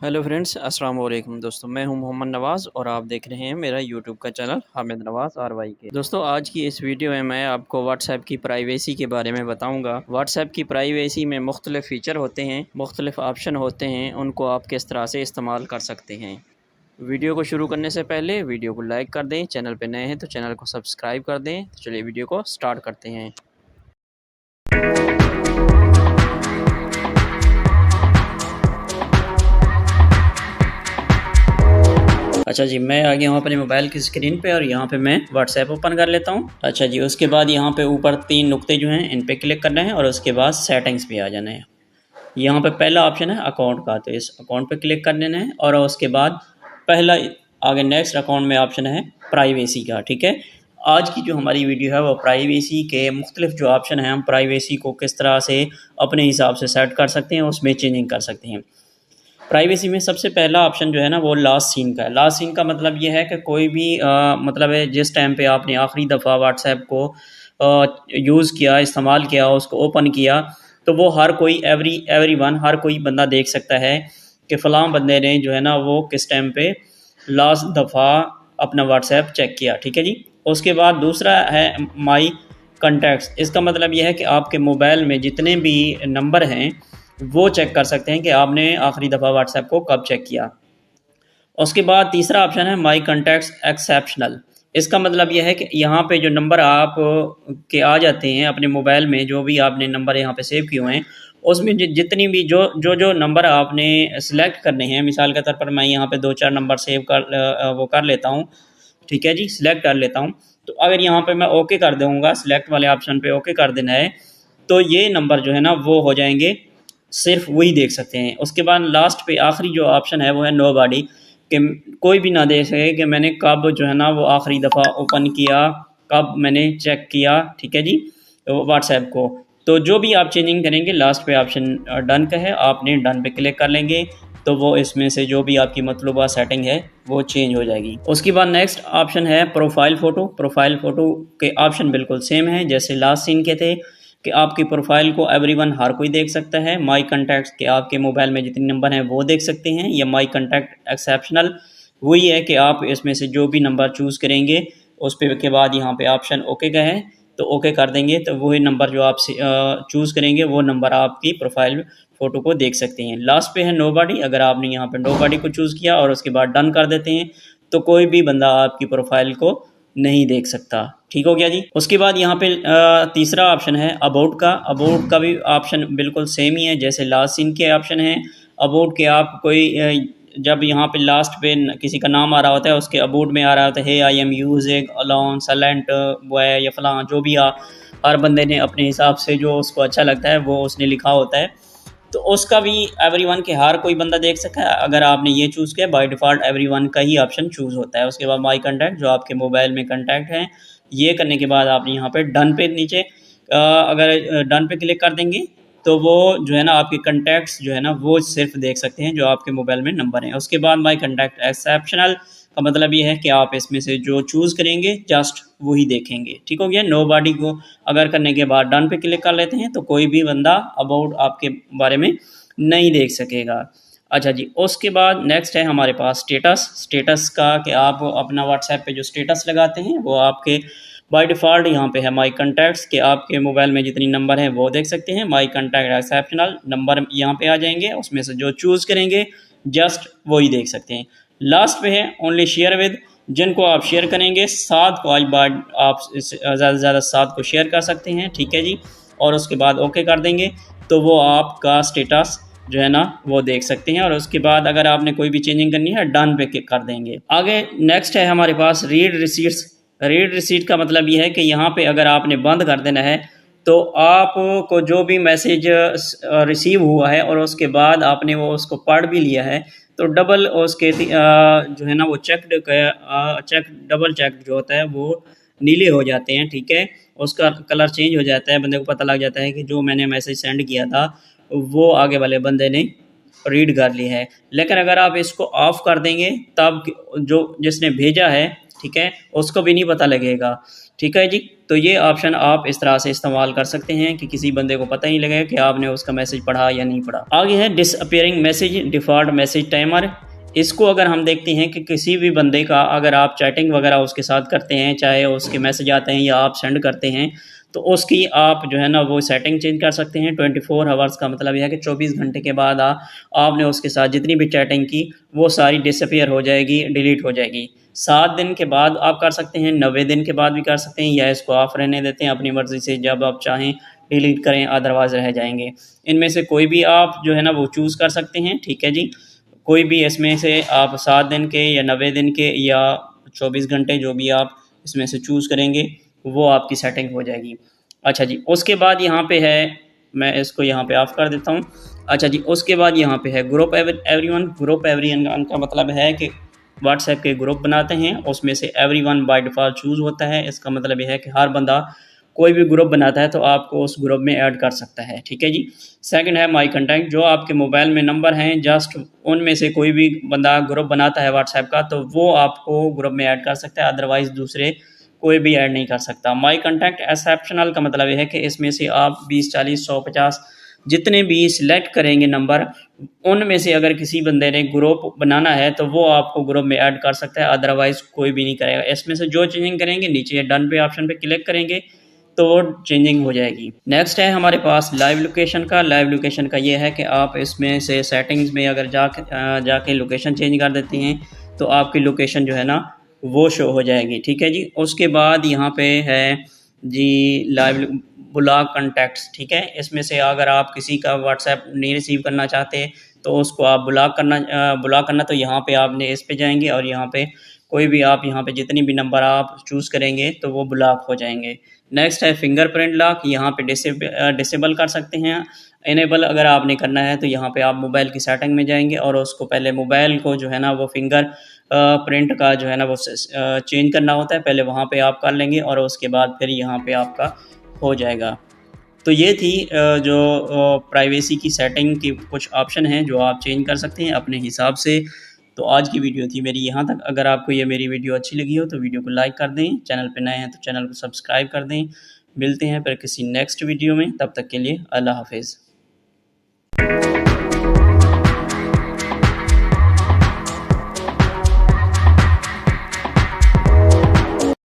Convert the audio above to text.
Hello friends, अस्सलाम वालेकुम दोस्तों। मैं हूं मोहम्मद नवाज़ और आप देख रहे हैं मेरा यूट्यूब का चैनल हामिद नवाज़ आरवाई के। दोस्तों, आज की इस वीडियो में मैं आपको व्हाट्सएप की प्राइवेसी के बारे में बताऊंगा। व्हाट्सएप की प्राइवेसी में मुख्तलिफ फ़ीचर होते हैं, मुख्तलिफ ऑप्शन होते हैं, उनको आप किस तरह से इस्तेमाल कर सकते हैं। वीडियो को शुरू करने से पहले वीडियो को लाइक कर दें, चैनल पर नए हैं तो चैनल को सब्सक्राइब कर दें। तो चलिए वीडियो को स्टार्ट करते हैं। अच्छा जी, मैं आ गया हूँ अपने मोबाइल की स्क्रीन पे और यहाँ पे मैं व्हाट्सएप ओपन कर लेता हूँ। अच्छा जी, उसके बाद यहाँ पे ऊपर 3 नुक्ते जो हैं इन पे क्लिक करना है और उसके बाद सेटिंग्स पे आ जाना है। यहाँ पे पहला ऑप्शन है अकाउंट का, तो इस अकाउंट पे क्लिक कर देना है और उसके बाद पहला आगे नेक्स्ट अकाउंट में ऑप्शन है प्राइवेसी का। ठीक है, आज की जो हमारी वीडियो है वो प्राइवेसी के मुख्तलिफ जो ऑप्शन हैं, हम प्राइवेसी को किस तरह से अपने हिसाब से सेट कर सकते हैं, उसमें चेंजिंग कर सकते हैं। प्राइवेसी में सबसे पहला ऑप्शन जो है ना वो लास्ट सीन का है। लास्ट सीन का मतलब ये है कि कोई भी मतलब है जिस टाइम पे आपने आखिरी दफ़ा व्हाट्सएप को यूज़ किया, इस्तेमाल किया, उसको ओपन किया, तो वो हर कोई एवरी वन हर कोई बंदा देख सकता है कि फ़लाँ बंदे ने जो है ना वो किस टाइम पे लास्ट दफ़ा अपना व्हाट्सएप चेक किया। ठीक है जी। उसके बाद दूसरा है माई कॉन्टैक्ट्स। इसका मतलब यह है कि आपके मोबाइल में जितने भी नंबर हैं वो चेक कर सकते हैं कि आपने आखिरी दफ़ा व्हाट्सएप को कब चेक किया। उसके बाद तीसरा ऑप्शन है माई कॉन्टैक्ट्स एक्सेप्शनल। इसका मतलब यह है कि यहाँ पे जो नंबर आप के आ जाते हैं अपने मोबाइल में, जो भी आपने नंबर यहाँ पे सेव किए हुए हैं, उसमें जितनी भी जो नंबर आपने सेलेक्ट करने हैं, मिसाल के तौर पर मैं यहाँ पे 2-4 नंबर सेव वो कर लेता हूँ। ठीक है जी, सिलेक्ट कर लेता हूँ। तो अगर यहाँ पे मैं ओके कर दूँगा, सिलेक्ट वाले ऑप्शन पे ओके कर देना है, तो ये नंबर जो है ना वो हो जाएंगे, सिर्फ वही देख सकते हैं। उसके बाद लास्ट पे आखिरी जो ऑप्शन है वो है नो बॉडी, कि कोई भी ना देख सके कि मैंने कब जो है ना वो आखिरी दफ़ा ओपन किया, कब मैंने चेक किया। ठीक है जी, व्हाट्सएप को। तो जो भी आप चेंजिंग करेंगे लास्ट पे ऑप्शन डन का है, आपने डन पे क्लिक कर लेंगे तो वो इसमें से जो भी आपकी मतलूबा सेटिंग है वो चेंज हो जाएगी। उसके बाद नेक्स्ट ऑप्शन है प्रोफाइल फ़ोटो। प्रोफाइल फ़ोटो के ऑप्शन बिल्कुल सेम है जैसे लास्ट सीन के थे, कि आपकी प्रोफाइल को एवरीवन हर कोई देख सकता है। माई कॉन्टैक्ट्स के आपके मोबाइल में जितने नंबर हैं वो देख सकते हैं। या माई कॉन्टैक्ट एक्सेप्शनल वही है कि आप इसमें से जो भी नंबर चूज़ करेंगे उस पे के बाद यहाँ पे ऑप्शन ओके का है, तो ओके कर देंगे तो वही नंबर जो आप चूज़ करेंगे वो नंबर आपकी प्रोफाइल फ़ोटो को देख सकते हैं। लास्ट पे है नो बॉडी। अगर आपने यहाँ पे नो बॉडी को चूज़ किया और उसके बाद डन कर देते हैं तो कोई भी बंदा आपकी प्रोफाइल को नहीं देख सकता। ठीक हो गया जी। उसके बाद यहाँ पे तीसरा ऑप्शन है अबाउट का। अबाउट का भी ऑप्शन बिल्कुल सेम ही है जैसे लास्ट सीन के ऑप्शन है। अबाउट के आप कोई जब यहाँ पे लास्ट पे किसी का नाम आ रहा होता है, उसके अबाउट में आ रहा होता है hey I am using alone silent boy या फलां, जो भी हर बंदे ने अपने हिसाब से जो उसको अच्छा लगता है वो उसने लिखा होता है, तो उसका भी एवरीवन के हर कोई बंदा देख सकता है। अगर आपने ये चूज़ किया, बाय डिफ़ॉल्ट एवरीवन का ही ऑप्शन चूज़ होता है। उसके बाद माई कॉन्टैक्ट जो आपके मोबाइल में कॉन्टैक्ट हैं, ये करने के बाद आपने यहाँ पे डन पे नीचे अगर डन पे क्लिक कर देंगे तो वो जो है ना आपके कॉन्टैक्ट्स जो है ना वो सिर्फ देख सकते हैं जो आपके मोबाइल में नंबर हैं। उसके बाद माई कॉन्टैक्ट एक्सेप्शनल का मतलब ये है कि आप इसमें से जो चूज़ करेंगे जस्ट वही देखेंगे। ठीक हो गया। नो बॉडी को अगर करने के बाद डन पे क्लिक कर लेते हैं तो कोई भी बंदा अबाउट आपके बारे में नहीं देख सकेगा। अच्छा जी, उसके बाद नेक्स्ट है हमारे पास स्टेटस। स्टेटस का कि आप अपना व्हाट्सएप पे जो स्टेटस लगाते हैं वो आपके बाय डिफ़ॉल्ट यहाँ पे है माई कॉन्टैक्ट्स के आपके मोबाइल में जितनी नंबर हैं वो देख सकते हैं। माई कॉन्टैक्ट एक्सेप्शनल नंबर यहाँ पे आ जाएंगे, उसमें से जो चूज़ करेंगे जस्ट वही देख सकते हैं। लास्ट पे है ओनली शेयर विद, जिनको आप शेयर करेंगे 7 को आज बाद आप ज़्यादा से ज़्यादा 7 को शेयर कर सकते हैं। ठीक है जी। और उसके बाद ओके कर देंगे तो वो आपका स्टेटस जो है ना वो देख सकते हैं। और उसके बाद अगर आपने कोई भी चेंजिंग करनी है डन पे क्लिक कर देंगे। आगे नेक्स्ट है हमारे पास रीड रिसीट्स। रीड रिसीट का मतलब ये है कि यहाँ पे अगर आपने बंद कर देना है तो आपको जो भी मैसेज रिसीव हुआ है और उसके बाद आपने वो उसको पढ़ भी लिया है तो डबल उसके जो है ना वो डबल चेक जो होता है वो नीले हो जाते हैं। ठीक है, उसका कलर चेंज हो जाता है, बंदे को पता लग जाता है कि जो मैंने मैसेज सेंड किया था वो आगे वाले बंदे ने रीड कर ली है। लेकिन अगर आप इसको ऑफ़ कर देंगे तब जो जिसने भेजा है, ठीक है, उसको भी नहीं पता लगेगा। ठीक है जी। तो ये ऑप्शन आप इस तरह से इस्तेमाल कर सकते हैं कि किसी बंदे को पता ही लगेगा कि आपने उसका मैसेज पढ़ा या नहीं पढ़ा। आगे है disappearing message default message timer. इसको अगर हम देखते हैं कि किसी भी बंदे का अगर आप चैटिंग वगैरह उसके साथ करते हैं, चाहे उसके मैसेज आते हैं या आप सेंड करते हैं, तो उसकी आप जो है ना वो सेटिंग चेंज कर सकते हैं। 24 आवर्स का मतलब यह है कि 24 घंटे के बाद आपने उसके साथ जितनी भी चैटिंग की वो सारी डिसअपियर हो जाएगी, डिलीट हो जाएगी। 7 दिन के बाद आप कर सकते हैं, 90 दिन के बाद भी कर सकते हैं, या इसको ऑफ रहने देते हैं अपनी मर्ज़ी से, जब आप चाहें डिलीट करें, अदरवाइज़ रह जाएंगे। इनमें से कोई भी आप जो है ना वो चूज़ कर सकते हैं। ठीक है जी। कोई भी इसमें से आप 7 दिन के या 90 दिन के या 24 घंटे जो भी आप इसमें से चूज़ करेंगे वो आपकी सेटिंग हो जाएगी। अच्छा जी, उसके बाद यहाँ पे है, मैं इसको यहाँ पे ऑफ कर देता हूँ। अच्छा जी, उसके बाद यहाँ पे है ग्रुप एवरीवन। ग्रुप एवरीवन का मतलब है कि व्हाट्सएप के ग्रुप बनाते हैं, उसमें से एवरीवन बाय डिफ़ॉल्ट चूज़ होता है। इसका मतलब ये है कि हर बंदा कोई भी ग्रुप बनाता है तो आपको उस ग्रुप में ऐड कर सकता है। ठीक है जी। सेकंड है माई कॉन्टैक्ट। जो आपके मोबाइल में नंबर हैं, जस्ट उनमें से कोई भी बंदा ग्रुप बनाता है व्हाट्सएप का, तो वो आपको ग्रुप में ऐड कर सकता है, अदरवाइज़ दूसरे कोई भी ऐड नहीं कर सकता। माई कॉन्टैक्ट एक्सेप्शनल का मतलब ये है कि इसमें से आप 20, 40, 100, 50 जितने भी सिलेक्ट करेंगे नंबर, उनमें से अगर किसी बंदे ने ग्रुप बनाना है तो वो आपको ग्रुप में ऐड कर सकता है, अदरवाइज़ कोई भी नहीं करेगा। इसमें से जो चेंजिंग करेंगे नीचे डन पे ऑप्शन पे क्लिक करेंगे तो वो चेंजिंग हो जाएगी। नेक्स्ट है हमारे पास लाइव लोकेशन का। लाइव लोकेशन का ये है कि आप इसमें से सेटिंग्स में अगर जाके लोकेशन चेंज कर देते हैं तो आपकी लोकेशन जो है ना वो शो हो जाएगी। ठीक है जी। उसके बाद यहाँ पे है जी लाइव ब्लॉक कॉन्टैक्ट्स। ठीक है, इसमें से अगर आप किसी का व्हाट्सएप नहीं रिसीव करना चाहते तो उसको आप ब्लॉक करना तो यहाँ पे आपने इस पे जाएंगे और यहाँ पे कोई भी आप यहाँ पे जितनी भी नंबर आप चूज़ करेंगे तो वो ब्लॉक हो जाएंगे। नेक्स्ट है फिंगरप्रिंट लॉक। यहाँ पे डिसेबल कर सकते हैं। इनेबल अगर आपने करना है तो यहाँ पे आप मोबाइल की सेटिंग में जाएंगे और उसको पहले मोबाइल को जो है ना वो फिंगर प्रिंट का जो है ना वो चेंज करना होता है, पहले वहाँ पे आप कर लेंगे और उसके बाद फिर यहाँ पे आपका हो जाएगा। तो ये थी जो प्राइवेसी की सेटिंग की कुछ ऑप्शन हैं जो आप चेंज कर सकते हैं अपने हिसाब से। तो आज की वीडियो थी मेरी यहाँ तक। अगर आपको ये मेरी वीडियो अच्छी लगी हो तो वीडियो को लाइक कर दें, चैनल पे नए हैं तो चैनल को सब्सक्राइब कर दें। मिलते हैं फिर किसी नेक्स्ट वीडियो में, तब तक के लिए अल्लाह हाफिज़।